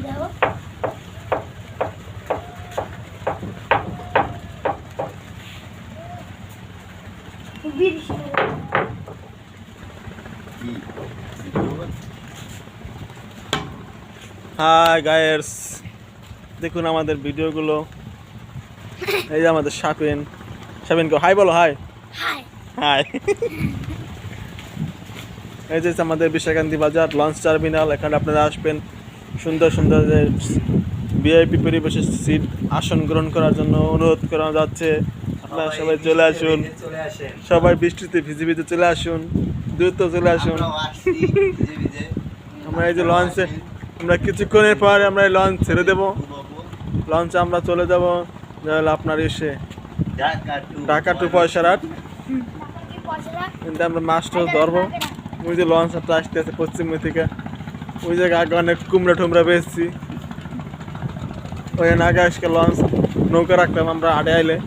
দেখো hi guys, দেখুন আমাদের ভিডিওগুলো। এই যে আমাদের শাপিনকে হাই বলো, হাই হাই হাই। এই যে আমাদের বিশাখান্তি বাজার লঞ্চ টার্মিনাল, এখানে আপনারা আসবেন সুন্দর সুন্দর যে ভিআইপি পরিবেশের সিট আসন গ্রহণ করার জন্য অনুরোধ করা যাচ্ছে। আপনারা সবাই চলে আসুন, সবাই বৃষ্টিতে ভিজে ভিজে চলে আসুন, দ্রুত চলে আসুন। আমরা এই যে লঞ্চে, আমরা কিছুক্ষণের পর আমরা এই লঞ্চ ছেড়ে দেবো। লঞ্চে আমরা চলে যাব আপনার এসে ঢাকা টু পয়সারহাট। কিন্তু আমরা মাছ টাছ ধরবো। ওই যে লঞ্চটা আসতে আছে পশ্চিম থেকে, ওই জায়গায় আগে অনেক কুমড়া টুমড়া পেয়েছি। ওই আগে আজকে লঞ্চ নৌকা রাখতাম আমরা আড়ে আইলে।